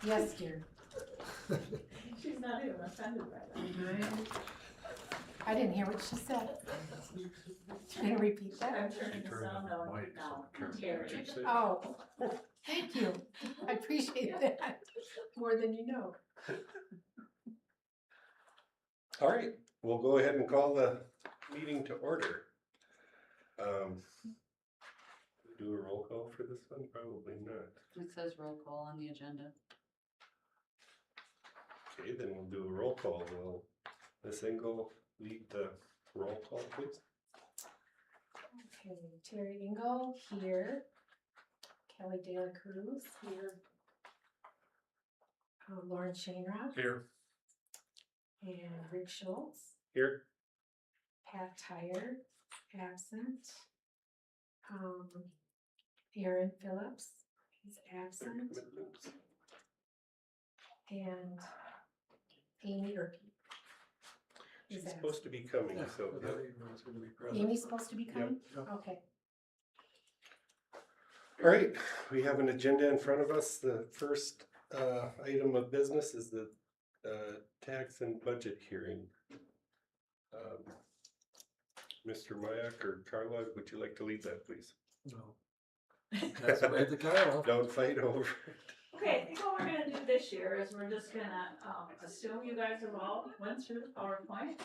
Yes, dear. She's not even offended by that. I didn't hear what she said. Can you repeat that? I'm turning the sound on now. Terry. Oh, thank you. I appreciate that more than you know. All right, we'll go ahead and call the meeting to order. Do a roll call for this one? Probably not. It says roll call on the agenda. Okay, then we'll do a roll call. Will Ms. Engel lead the roll call, please? Okay, Terry Engel here. Kelly De La Cruz here. Lauren Shainrock Here. and Rick Schultz. Here. Pat Tyre, absent. Aaron Phillips, he's absent. And Amy Erke. She's supposed to be coming, so. Amy's supposed to be coming? Yep. Okay. All right, we have an agenda in front of us. The first item of business is the tax and budget hearing. Mr. Mayak or Carla, would you like to lead that, please? No. That's right, the Carla. Don't fight over it. Okay, I think what we're gonna do this year is we're just gonna, assume you guys have all went through the PowerPoint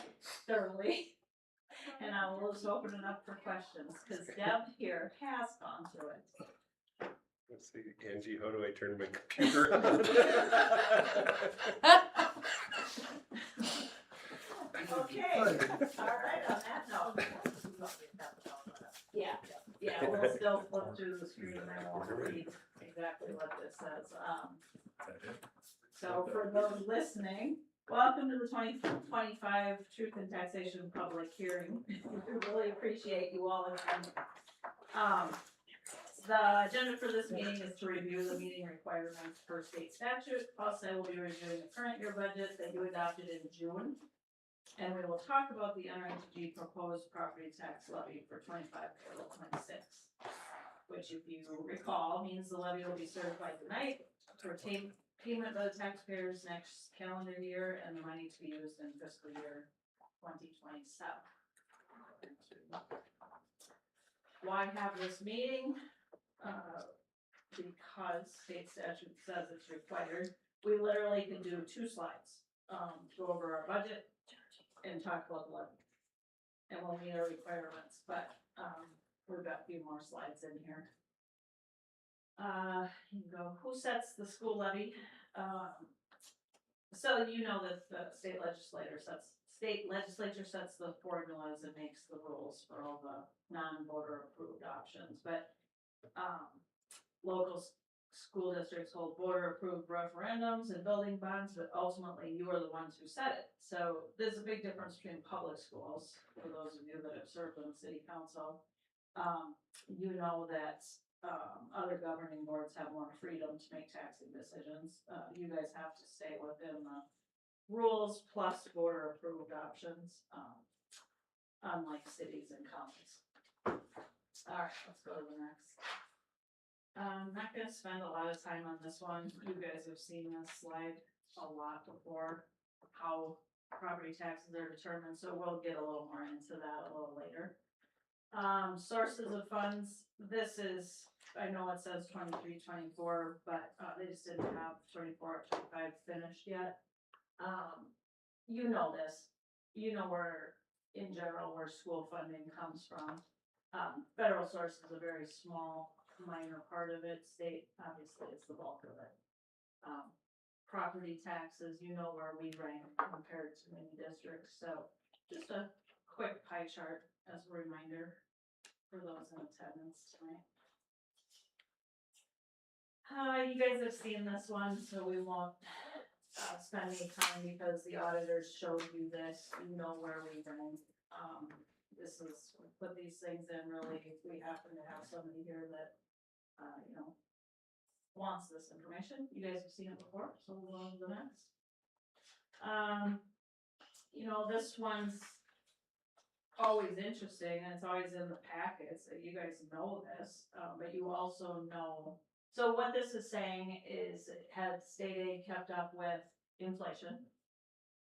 thoroughly. And I will just open it up for questions, cause Deb here has gone through it. Let's see, Angie, how do I turn my computer on? Okay, all right, on that note. Yeah, we'll still flip through the screen and I won't read exactly what this says. So for those listening, welcome to the 2025 Truth in Taxation Public Hearing. We really appreciate you all attending. The agenda for this meeting is to review the meeting requirements per state statute. Also, we'll be reviewing the current year budget that you adopted in June. And we will talk about the NRHEG proposed property tax levy for 25-26, which, if you recall, means the levy will be certified tonight for payment by the taxpayers next calendar year, and the money to be used in fiscal year 2027. Why have this meeting? Because state statute says it's required. We literally can do 2 slides, go over our budget and talk about the levy. And we'll meet our requirements, but we've got a few more slides in here. You can go, who sets the school levy? So you know that the state legislature sets the formulas and makes the rules for all the non-voter approved options, but local school districts hold voter approved referendums and building bonds, but ultimately you are the ones who set it. So there's a big difference between public schools, for those of you that have served on the city council. You know that other governing boards have more freedom to make taxing decisions. You guys have to stay within the rules plus voter approved options, unlike cities and counties. All right, let's go to the next. I'm not gonna spend a lot of time on this one. You guys have seen this slide a lot before, how property taxes are determined, so we'll get a little more into that a little later. Sources of funds, this is, I know it says 23-24, but they just didn't have 24-25 finished yet. You know this, you know where, in general, where school funding comes from. Federal source is a very small, minor part of it. State, obviously, is the bulk of it. Property taxes, you know where we rank compared to many districts. So just a quick pie chart as a reminder for those in attendance tonight. You guys have seen this one, so we won't spend any time because the auditors showed you this. You know where we rank. This is, we put these things in really if we happen to have somebody here that you know, wants this information. You guys have seen it before, so we'll go on to the next. You know, this one's always interesting and it's always in the packets, so you guys know this, but you also know So what this is saying is, had state aid kept up with inflation,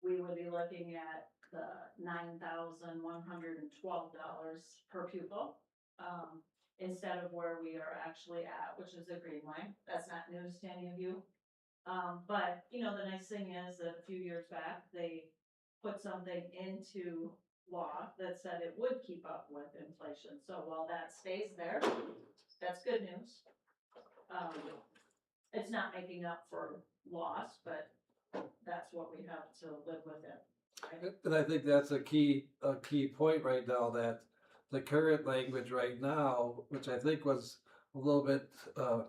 we would be looking at the $9,112 per pupil, instead of where we are actually at, which is the green line. That's not news to any of you. But, you know, the nice thing is that a few years back, they put something into law that said it would keep up with inflation. So while that stays there, that's good news. It's not making up for loss, but that's what we have to live within. Right? And I think that's a key point right now, that the current language right now, which I think was a little bit, I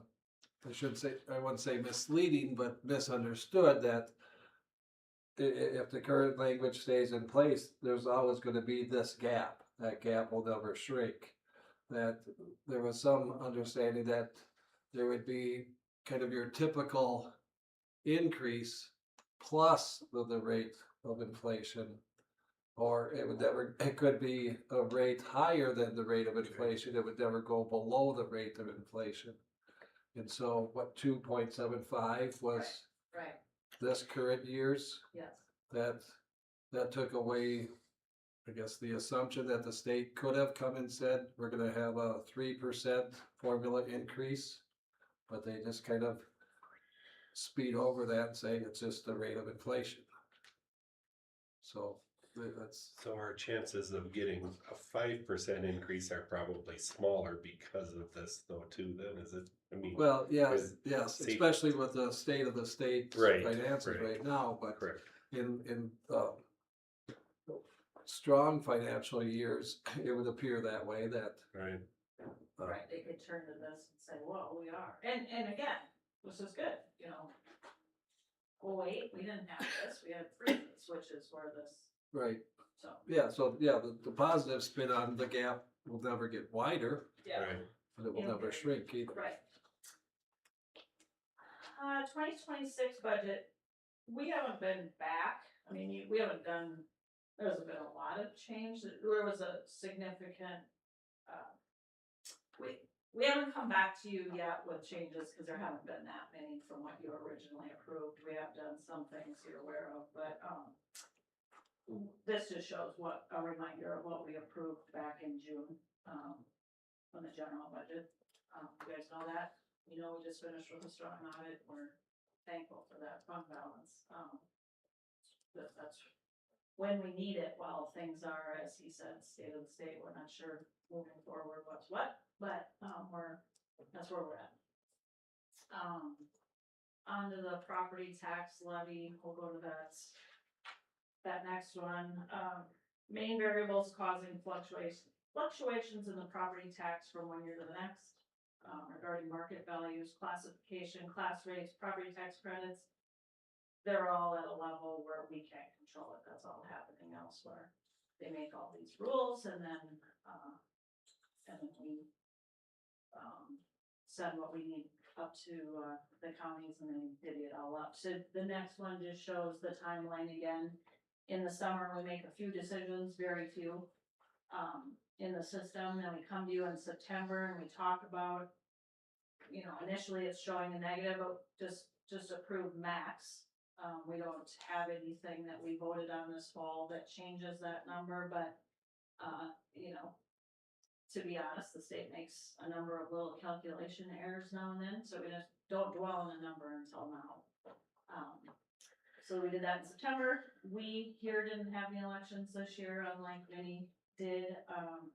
wouldn't say misleading, but misunderstood, that if the current language stays in place, there's always gonna be this gap. That gap will never shrink. That there was some understanding that there would be kind of your typical increase plus the rate of inflation. Or it could be a rate higher than the rate of inflation. It would never go below the rate of inflation. And so what 2.75 was Right, this current year's, yes, that took away, I guess, the assumption that the state could have come and said, we're gonna have a 3% formula increase. But they just kind of speed over that and say it's just the rate of inflation. So that's, So our chances of getting a 5% increase are probably smaller because of this though too, then, is it? I mean, well, yes, See- especially with the state of the state Right, finances right. right now, but correct, in strong financial years, it would appear that way, that right, right, they could turn to this and say, whoa, we are, and again, this is good, you know. Oh wait, we didn't have this, we had free switches for this, right, so, the positive spin on the gap will never get wider, yeah. right. but it will never shrink either. Right. 2026 budget, we haven't been back, I mean, we haven't done, there hasn't been a lot of change, there was a significant, we haven't come back to you yet with changes, because there haven't been that many from what you originally approved, we have done some things you're aware of, but, this just shows a reminder of what we approved back in June, on the general budget. You guys know that, you know, we just finished with a strong audit, we're thankful for that fund balance. That's when we need it, while things are, as he said, state of the state, we're not sure moving forward what's what, but, that's where we're at. Onto the property tax levy, we'll go to that next one. Main variables causing fluctuations in the property tax from one year to the next, regarding market values, classification, class rates, property tax credits. They're all at a level where we can't control it, that's all happening elsewhere. They make all these rules and then we, send what we need up to, the counties and they divvy it all up. So the next one just shows the timeline again. In the summer, we make a few decisions, very few, in the system, then we come to you in September and we talk about, you know, initially it's showing a negative, but just approve max. We don't have anything that we voted on this fall that changes that number, but, you know, to be honest, the state makes a number of little calculation errors now and then, so we just don't dwell on a number until now. So we did that in September. We here didn't have any elections this year, unlike many did,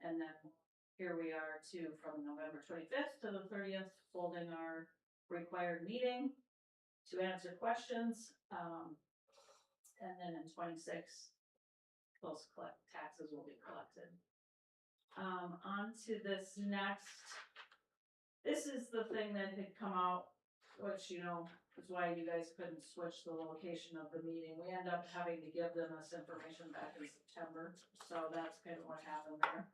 and then here we are too, from November 25th to the 30th, holding our required meeting to answer questions, and then in 26, those taxes will be collected. On to this next, this is the thing that had come out, which, you know, is why you guys couldn't switch the location of the meeting. We end up having to give them this information back in September, so that's kind of what happened there.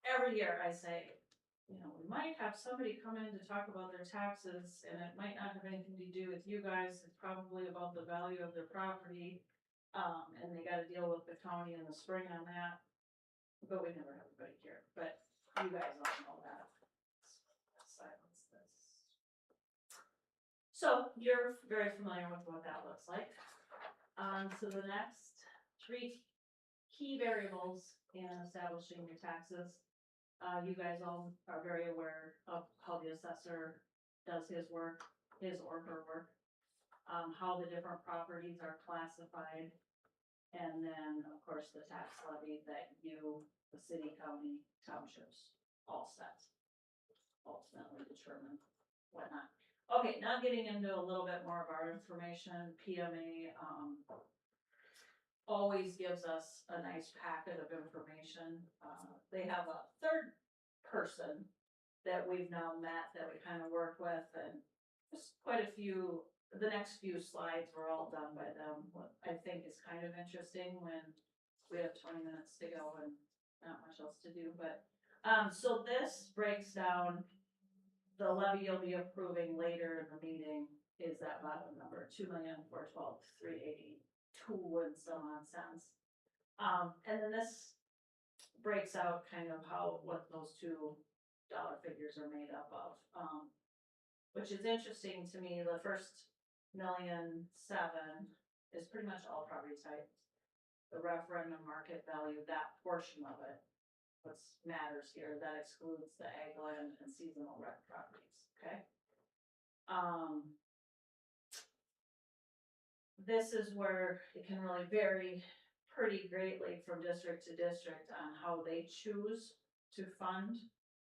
Every year I say, you know, we might have somebody come in to talk about their taxes, and it might not have anything to do with you guys, it's probably about the value of their property. And they gotta deal with the county in the spring on that, but we never have anybody here, but you guys all know that. So you're very familiar with what that looks like. On to the next, three key variables in establishing your taxes. You guys all are very aware of how the assessor does his work, his or her work. How the different properties are classified. And then, of course, the tax levy that you, the city, county, townships, all set. Ultimately determine whatnot. Okay, now getting into a little bit more of our information, PMA, always gives us a nice packet of information. They have a third person that we've now met that we kind of work with, and just quite a few, the next few slides were all done by them. What I think is kind of interesting when we have 20 minutes to go and not much else to do, but, so this breaks down the levy you'll be approving later in the meeting is that bottom number, 2,412,382 and some odd cents. And then this breaks out kind of what those two dollar figures are made up of. Which is interesting to me. The first 1,000,007 is pretty much all property types. The referendum market value, that portion of it, what matters here, that excludes the ag land and seasonal rec properties, okay? This is where it can really vary pretty greatly from district to district on how they choose to fund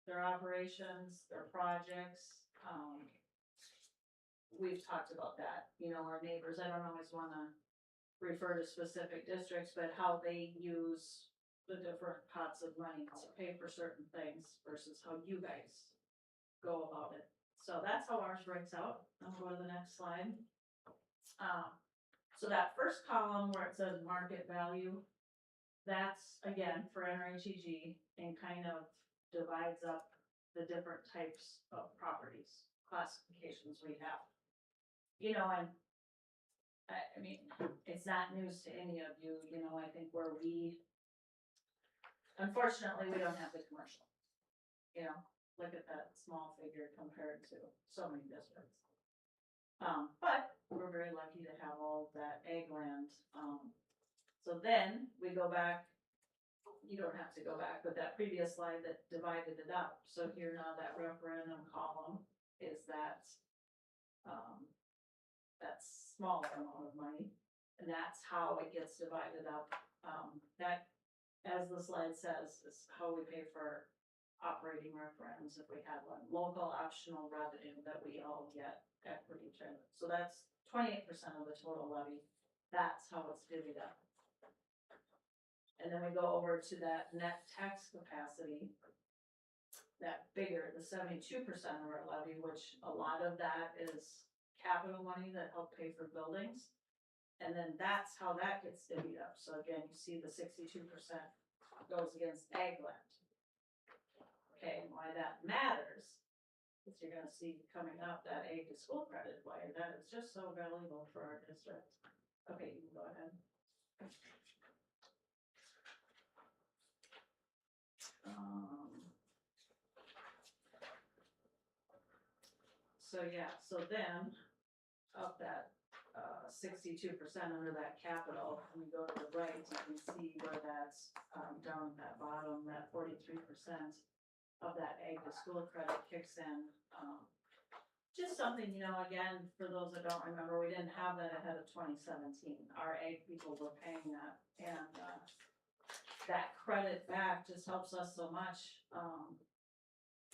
their operations, their projects. We've talked about that, our neighbors, I don't always wanna refer to specific districts, but how they use the different pots of money to pay for certain things versus how you guys go about it. So that's how ours breaks out. I'll go to the next slide. So that first column where it says market value, that's again for NRHEG and kind of divides up the different types of properties, classifications we have. And I mean, it's not news to any of you, I think where unfortunately, we don't have the commercial. Look at that small figure compared to so many districts. But we're very lucky to have all of that ag land. So then we go back, you don't have to go back, but that previous slide that divided it up. So here now that referendum column is that small amount of money. And that's how it gets divided up. That, as the slide says, is how we pay for operating referendums if we had one. Local optional revenue that we all get equity to. So that's 28% of the total levy. That's how it's divvied up. And then we go over to that net tax capacity, that bigger, the 72% of our levy, which a lot of that is capital money that help pay for buildings. And then that's how that gets divvied up. So again, you see the 62% goes against ag land. Okay, and why that matters is you're gonna see coming up that ag to school credit, why that is just so valuable for our district. Okay, you can go ahead. So yeah, so then of that 62% under that capital, when you go to the right, you can see where that's down at that bottom, that 43% of that ag to school credit kicks in. Just something, again, for those that don't remember, we didn't have that ahead of 2017. Our ag people were paying that, and that credit back just helps us so much.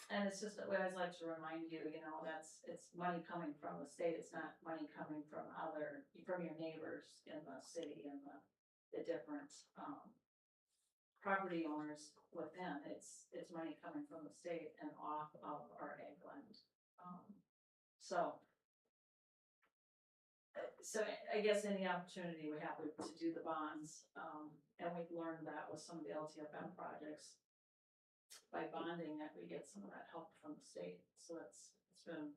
And it's just that we always like to remind you, it's money coming from the state. It's not money coming from your neighbors in the city and the different property owners within. It's money coming from the state and off of our ag land. So I guess any opportunity we have to do the bonds, and we've learned that with some of the LTFM projects, by bonding that we get some of that help from the state. So it's been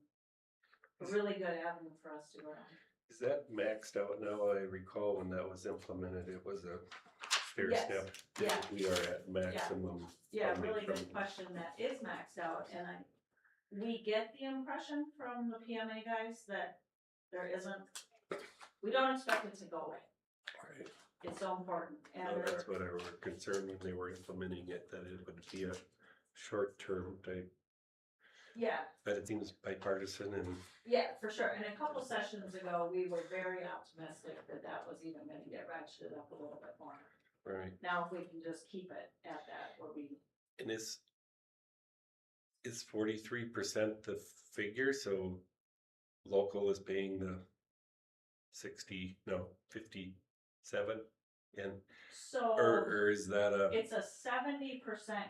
a really good avenue for us to go down. Is that maxed out now? I recall when that was implemented, it was a stair Yes. step. Yeah. We are at maximum. Yeah, funding really from- good question. That is maxed out, and we get the impression from the PMA guys that There isn't, we don't expect it to go away. Right. It's so important. No, And that's what I were concerned when they were implementing it, that it would be a short-term type, yeah, but it seems bipartisan and, yeah, for sure. And a couple sessions ago, we were very optimistic that that was even gonna get ratcheted up a little bit more. right, Now, if we can just keep it at that, where we, and is 43% the figure, so local is paying the 57, and, so. or is that a, It's a 70%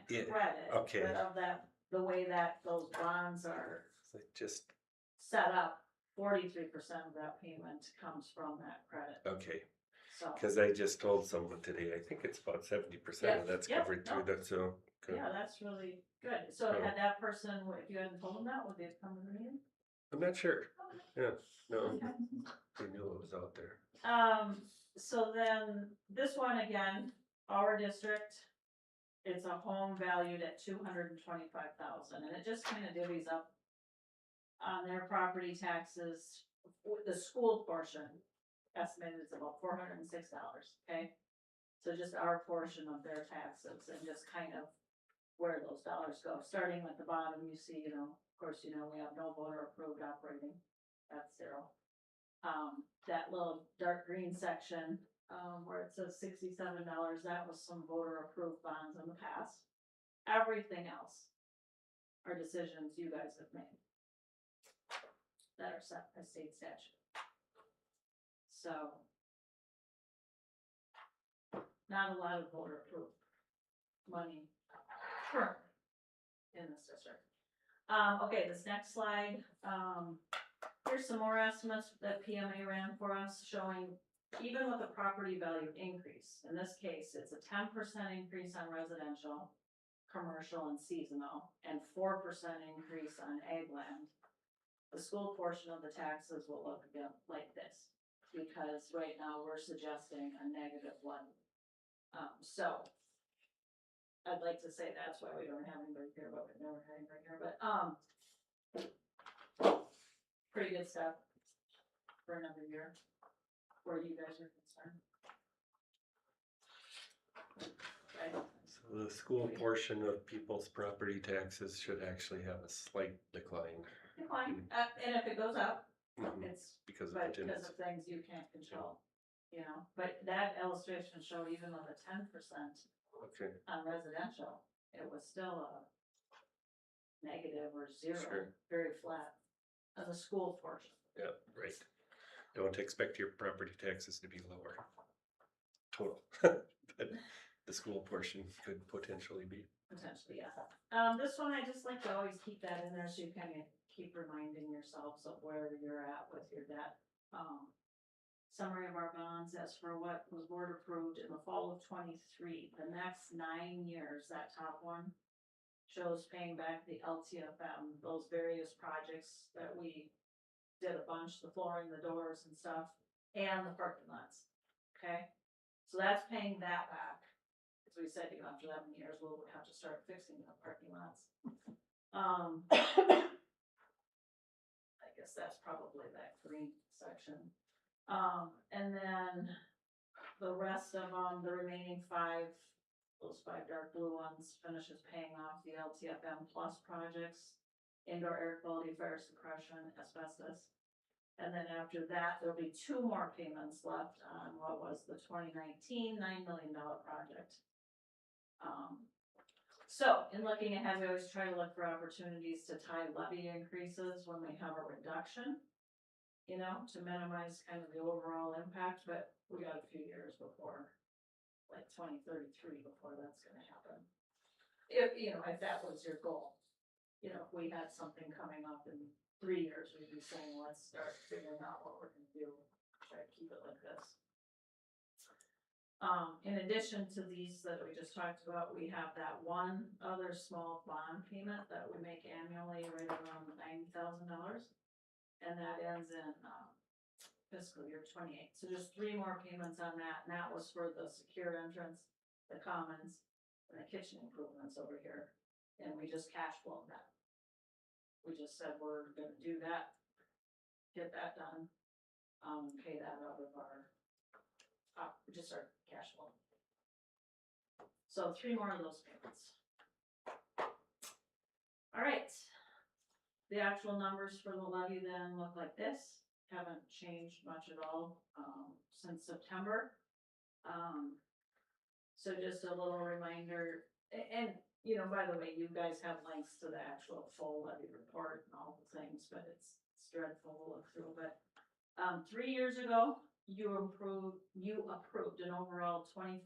Yeah, credit. okay. But of that, the way that those bonds are just, set up, 43% of that payment comes from that credit, okay, so. cause I just told someone today, I think it's about 70% of that's Yeah, covered no. through that, so. good. Yeah, that's really good. So Oh. had that person, if you hadn't told them that, would they have come to the meeting? I'm not sure, yeah, no, Okay. I knew it was out there. So then this one again, our district, it's a home valued at 225,000, and it just kind of divvies up on their property taxes. The school portion estimated is about $406, okay? So just our portion of their taxes and just kind of where those dollars go, starting at the bottom, you see, of course, we have no voter approved operating, that's zero. That little dark green section, where it says $67, that was some voter approved bonds in the past. Everything else are decisions you guys have made that are set by state statute. So, not a lot of voter approved money currently in this district. Okay, this next slide, here's some more estimates that PMA ran for us, showing even with a property value increase, in this case, it's a 10% increase on residential, commercial and seasonal, and 4% increase on ag land. The school portion of the taxes will look again like this, because right now we're suggesting a -1. So I'd like to say that's why we don't have anybody here, but we've never had anybody here, but, pretty good stuff for another year, where you guys are concerned. Right? So the school portion of people's property taxes should actually have a slight decline. Decline, and if it goes up, Mhm, it's, because of but the because of things you can't control, but that illustration showed even with a 10% okay, on residential, it was still a negative or zero, Sure. very flat, on the school portion. yeah, right. Don't expect your property taxes to be lower. Total, but the school portion could potentially be. Potentially, yeah. This one, I just like to always keep that in there, so you kind of keep reminding yourselves of where you're at with your debt. Summary of our bonds, as for what was board approved in the fall of 23, the next 9 years, that top one shows paying back the LTFM, those various projects that we did a bunch, the flooring, the doors and stuff, and the parking lots, okay? So that's paying that back. As we said, after that many years, we'll have to start fixing the parking lots. I guess that's probably that green section. And then the rest of them, the remaining 5, those 5 dark blue ones, finishes paying off the LTFM plus projects, indoor air quality, fire suppression, asbestos. And then after that, there'll be 2 more payments left on what was the 2019 $9 million project. So in looking ahead, we always try to look for opportunities to tie levy increases when we have a reduction, to minimize kind of the overall impact, but we got a few years before, like 2033, before that's gonna happen. If that was your goal, if we had something coming up in 3 years, we'd be saying, let's start figuring out what we're gonna do, try to keep it like this. In addition to these that we just talked about, we have that one other small bond payment that we make annually, right around $90,000. And that ends in, fiscal year 28. So just 3 more payments on that, and that was for the secure entrance, the commons, and the kitchen improvements over here. And we just cash flowed that. We just said we're gonna do that, get that done, pay that out of our, just our cash flow. So 3 more of those payments. All right. The actual numbers for the levy then look like this, haven't changed much at all, since September. So just a little reminder, and, you know, by the way, you guys have links to the actual full levy report and all the things, but it's dreadful to look through, but, 3 years ago, you approved an overall 25%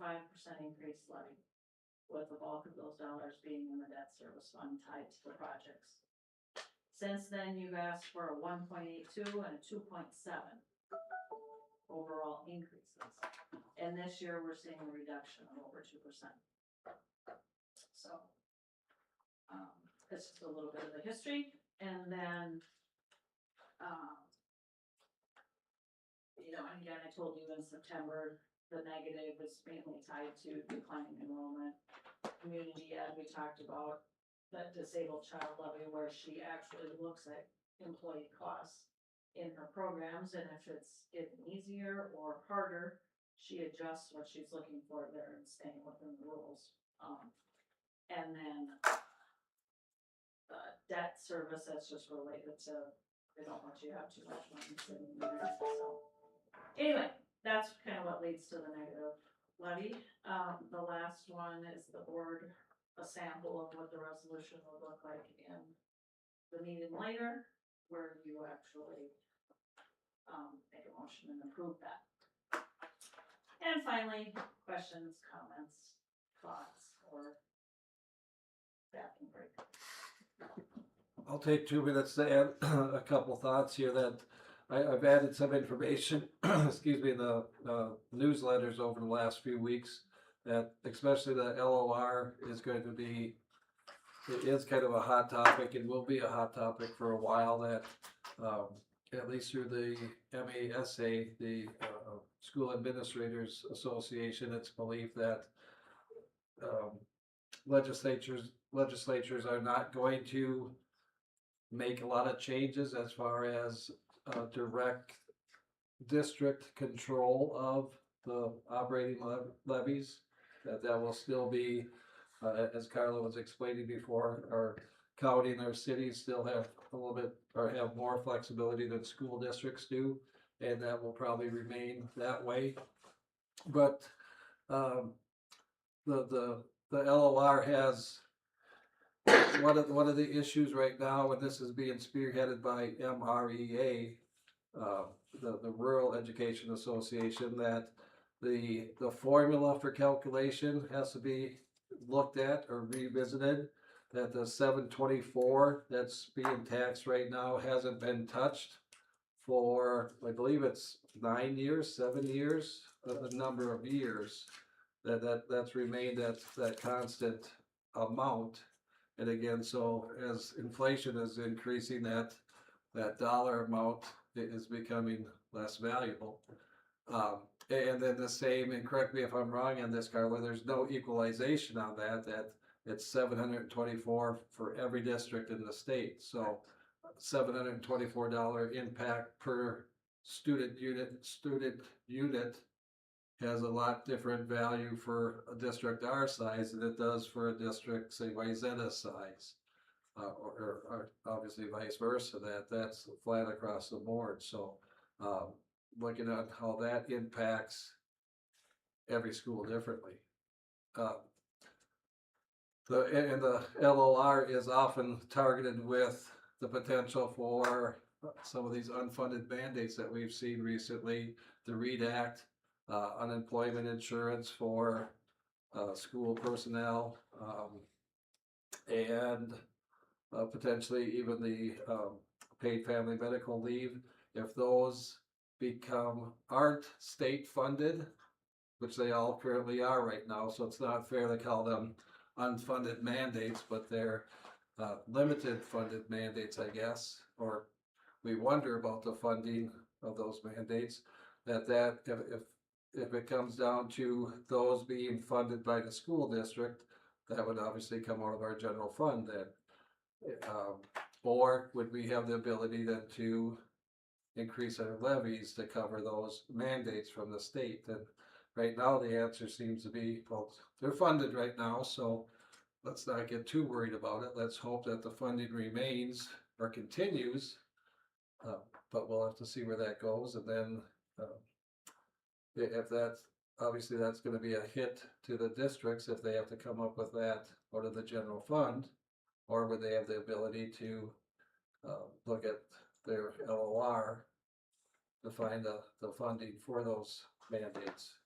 increase levy, with the bulk of those dollars being in the debt service fund tied to the projects. Since then, you've asked for a 1.82 and a 2.7 overall increases. And this year, we're seeing a reduction of over 2%. So, that's just a little bit of the history. And then, you know, and again, I told you in September, the negative is mainly tied to declining enrollment. Community ed, we talked about that disabled child levy where she actually looks at employee costs in her programs, and if it's getting easier or harder, she adjusts what she's looking for there and staying within the rules. And then debt service, that's just related to, they don't want you to have too much money sitting there, so. Anyway, that's kind of what leads to the negative levy. The last one is the board, a sample of what the resolution would look like in the meeting later, where you actually make a motion and approve that. And finally, questions, comments, thoughts, or bathroom break. I'll take 2 minutes to add a couple thoughts here that I've added some information, excuse me, in the newsletters over the last few weeks, that especially the LOR is going to be, it is kind of a hot topic and will be a hot topic for a while, that at least through the MASA, the School Administrators Association, it's believed that legislatures are not going to make a lot of changes as far as direct district control of the operating levies. That will still be, as Carla was explaining before, our county and our cities still have a little bit, or have more flexibility than school districts do, and that will probably remain that way. But the LOR has one of the issues right now, and this is being spearheaded by NRHEG, the Rural Education Association, that the formula for calculation has to be looked at or revisited. That the 724 that's being taxed right now hasn't been touched for, I believe it's 9 years, 7 years, a number of years. That's remained at that constant amount. And again, so as inflation is increasing, that dollar amount is becoming less valuable. And then the same, and correct me if I'm wrong on this, Carla, there's no equalization on that it's 724 for every district in the state. So $724 impact per student unit has a lot different value for a district our size than it does for a district, say, Wyzetta's size, or obviously vice versa. That's flat across the board. So looking at how that impacts every school differently. The LOR is often targeted with the potential for some of these unfunded mandates that we've seen recently, the READ Act, unemployment insurance for school personnel, and potentially even the paid family medical leave. If those aren't state funded, which they all currently are right now, so it's not fair to call them unfunded mandates, but they're limited funded mandates, I guess, or we wonder about the funding of those mandates, that if it comes down to those being funded by the school district, that would obviously come out of our general fund then. Or would we have the ability then to increase our levies to cover those mandates from the state. And right now, the answer seems to be, well, they're funded right now, so let's not get too worried about it. Let's hope that the funding remains or continues. But we'll have to see where that goes. And then if that's, obviously that's gonna be a hit to the districts if they have to come up with that out of the general fund. Or would they have the ability to look at their LOR to find the funding for those mandates?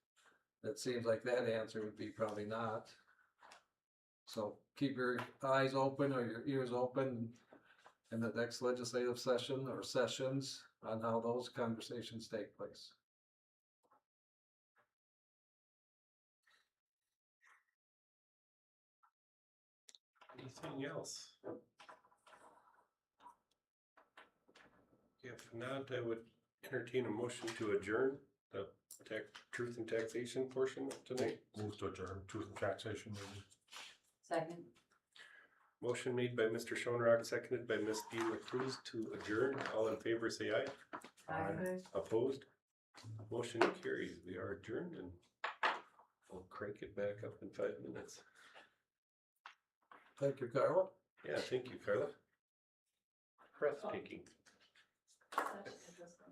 It seems like that answer would be probably not. So keep your eyes open or your ears open in the next legislative session or sessions on how those conversations take place. Anything else? If not, I would entertain a motion to adjourn the truth and taxation portion of tonight. Move to adjourn, truth and taxation meeting. Second. Motion made by Mr. Schoenrock, seconded by Ms. D. LaCruz to adjourn. All in favor, say aye. Aye. Opposed? Motion carries. We are adjourned and we'll crank it back up in 5 minutes. Thank you, Carla. Yeah, thank you, Carla. Breathtaking. Such a good discussion.